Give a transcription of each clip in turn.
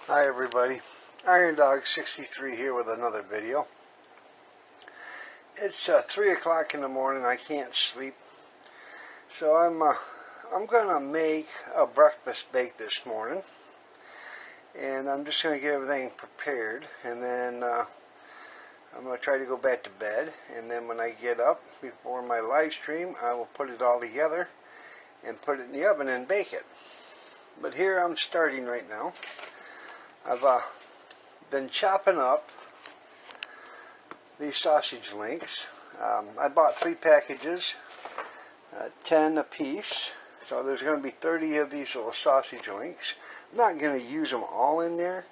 Hi everybody, Iron Dog 63 here with another video. It's 3 o'clock in the morning. I can't sleep, so I'm gonna make a breakfast bake this morning, and I'm just gonna get everything prepared, and then I'm gonna try to go back to bed, and then when I get up before my live stream, I will put it all together and put it in the oven and bake it. But here I'm starting right now. I've been chopping up these sausage links. I bought 3 packages, 10 a piece, so there's going to be 30 of these little sausage links. I'm not going to use them all in there.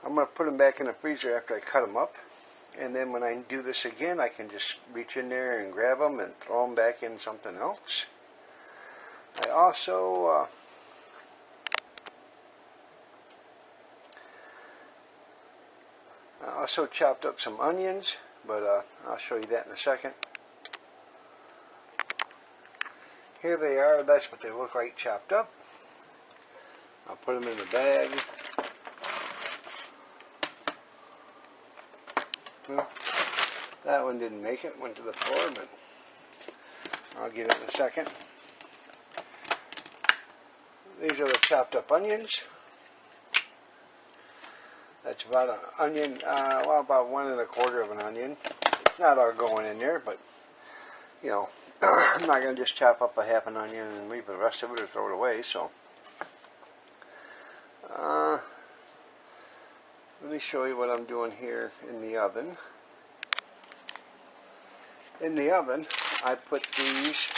I'm going to put them back in the freezer after I cut them up, and then when I do this again, I can just reach in there and grab them and throw them back in something else. I also chopped up some onions, but I'll show you that in a second. Here they are. That's what they look like chopped up. I'll put them in the bag. Well, that one didn't make it. Went to the floor, but I'll get it in a second. These are the chopped up onions. That's about an onion, well, about 1 1/4 of an onion. It's not all going in there, but, you know, I'm not going to just chop up a half an onion and leave the rest of it or throw it away, so. Let me show you what I'm doing here in the oven. In the oven, I put these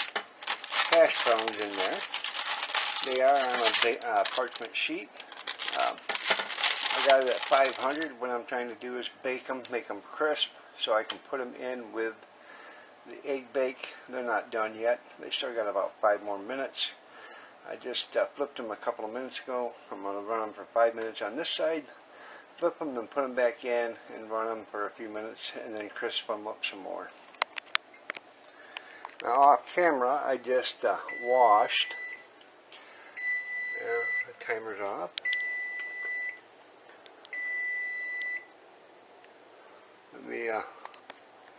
hash browns in there. They are on a parchment sheet. I got it at 500. What I'm trying to do is bake them, make them crisp, so I can put them in with the egg bake. They're not done yet. They still got about 5 more minutes. I just flipped them a couple of minutes ago. I'm going to run them for 5 minutes on this side, flip them, then put them back in and run them for a few minutes, and then crisp them up some more. Now off camera, I just washed. The timer's off.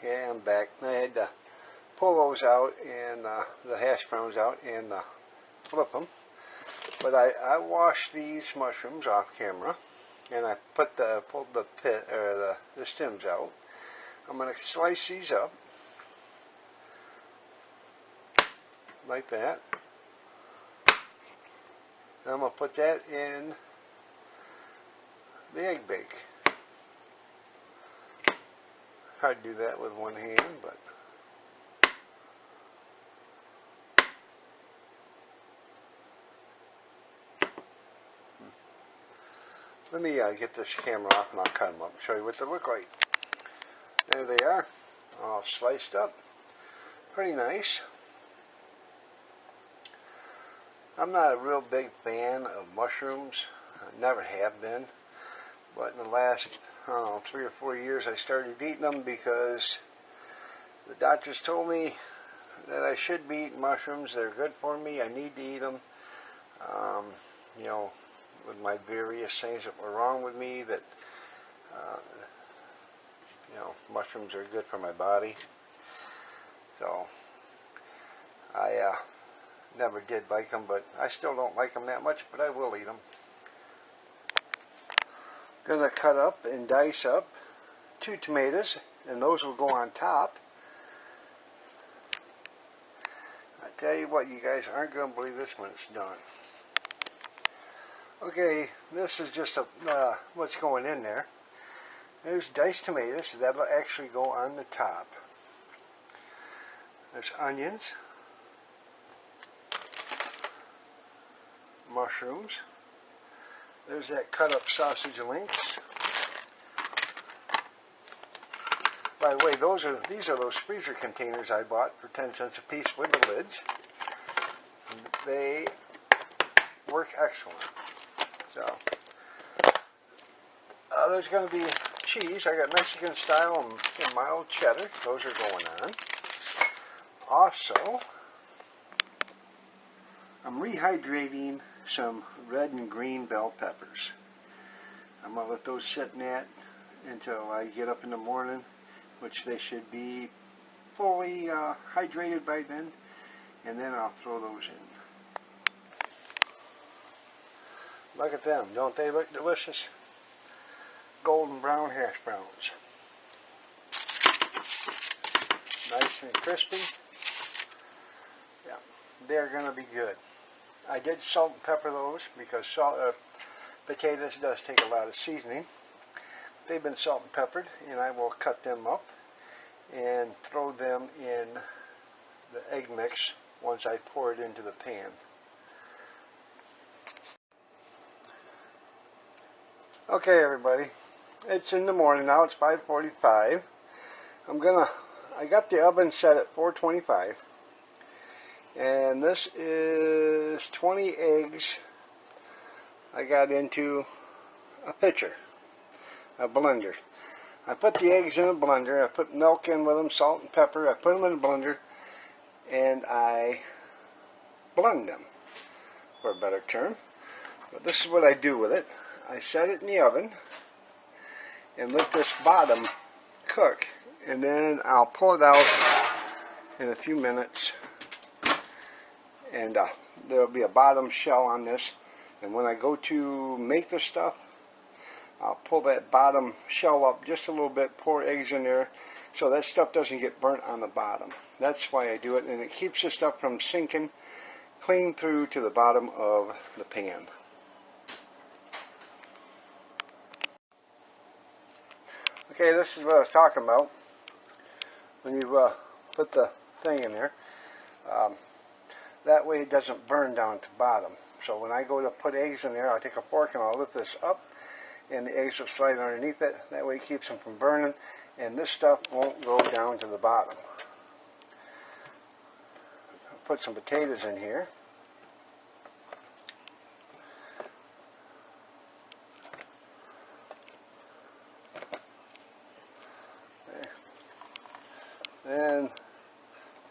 Yeah, I'm back. I had to pull those out and the hash browns out and flip them. But I washed these mushrooms off camera, and I pulled the pit or the stems out. I'm going to slice these up like that. And I'm going to put that in the egg bake. Hard to do that with one hand, but let me get this camera off and I'll cut them up and show you what they look like. There they are, all sliced up. Pretty nice. I'm not a real big fan of mushrooms. I never have been. But in the last, I don't know, 3 or 4 years, I started eating them because the doctors told me that I should be eating mushrooms. They're good for me. I need to eat them. You know, with my various things that were wrong with me, that, you know, mushrooms are good for my body. So, I never did like them, but I still don't like them that much, but I will eat them. Gonna cut up and dice up 2 tomatoes, and those will go on top. I tell you what, you guys aren't gonna believe this when it's done. Okay, this is just what's going in there. There's diced tomatoes that'll actually go on the top. There's onions, mushrooms. There's that cut up sausage links. By the way, these are those freezer containers I bought for 10 cents a piece with the lids. They work excellent. So there's going to be cheese. I got Mexican style and mild cheddar. Those are going on. Also, I'm rehydrating some red and green bell peppers. I'm going to let those sit in that until I get up in the morning, which they should be fully hydrated by then, and then I'll throw those in. Look at them, don't they look delicious? Golden brown hash browns. Nice and crispy. Yeah, they're going to be good. I did salt and pepper those because potatoes does take a lot of seasoning. They've been salt and peppered, and I will cut them up and throw them in the egg mix once I pour it into the pan. Okay, everybody, it's in the morning now. It's 5:45. I got the oven set at 425, and this is 20 eggs I got into a pitcher, a blender. I put the eggs in a blender, I put milk in with them, salt and pepper, I put them in a blender, and I blend them, for a better term. But this is what I do with it. I set it in the oven and let this bottom cook, and then I'll pull it out in a few minutes, and there'll be a bottom shell on this, and when I go to make the stuff, I'll pull that bottom shell up just a little bit, pour eggs in there so that stuff doesn't get burnt on the bottom. That's why I do it, and it keeps the stuff from sinking clean through to the bottom of the pan. Okay, this is what I was talking about when you put the thing in there. That way it doesn't burn down to the bottom. So when I go to put eggs in there, I'll take a fork and I'll lift this up, and the eggs will slide underneath it. That way it keeps them from burning, and this stuff won't go down to the bottom. I'll put some potatoes in here. Then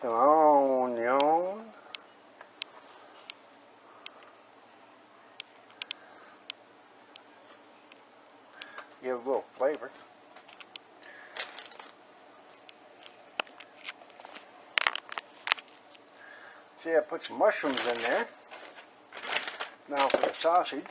some onion. Give a little flavor. See, I put some mushrooms in there. Now for the sausage.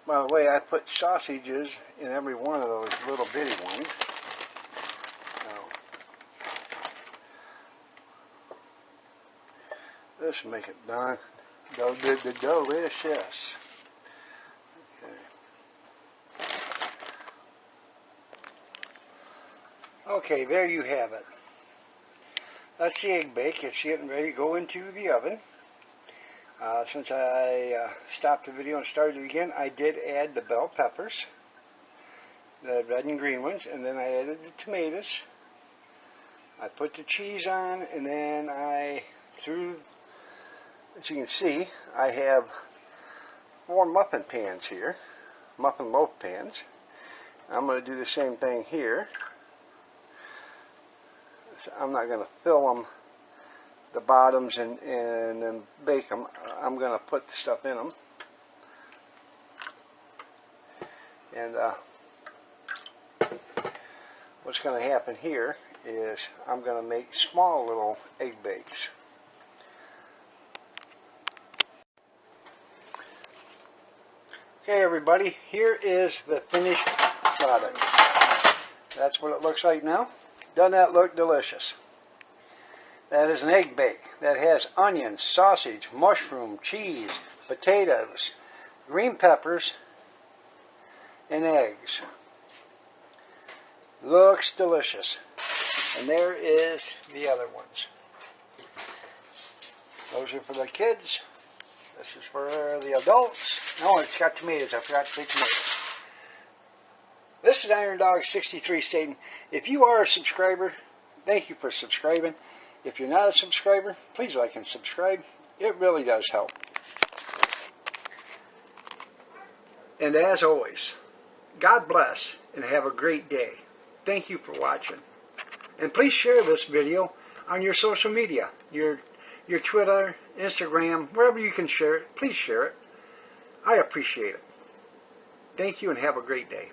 By the way, I put sausages in every one of those little bitty ones. This will make it done. Delicious. Okay, there you have it. That's the egg bake. It's getting ready to go into the oven. Since I stopped the video and started it again, I did add the bell peppers, the red and green ones, and then I added the tomatoes. I put the cheese on, and then I threw, as you can see, I have 4 muffin pans here, muffin loaf pans. I'm going to do the same thing here. So I'm not going to fill them, the bottoms, and then bake them. I'm going to put the stuff in them. And what's going to happen here is I'm going to make small little egg bakes. Okay, everybody, here is the finished product. That's what it looks like now. Doesn't that look delicious? That is an egg bake that has onions, sausage, mushroom, cheese, potatoes, green peppers, and eggs. Looks delicious. And there is the other ones. Those are for the kids. This is for the adults. No, it's got tomatoes. I forgot to say tomatoes. This is Iron Dog 63 stating, if you are a subscriber, thank you for subscribing. If you're not a subscriber, please like and subscribe. It really does help. And as always, God bless and have a great day. Thank you for watching. And please share this video on your social media, your Twitter, Instagram, wherever you can share it. Please share it. I appreciate it. Thank you and have a great day.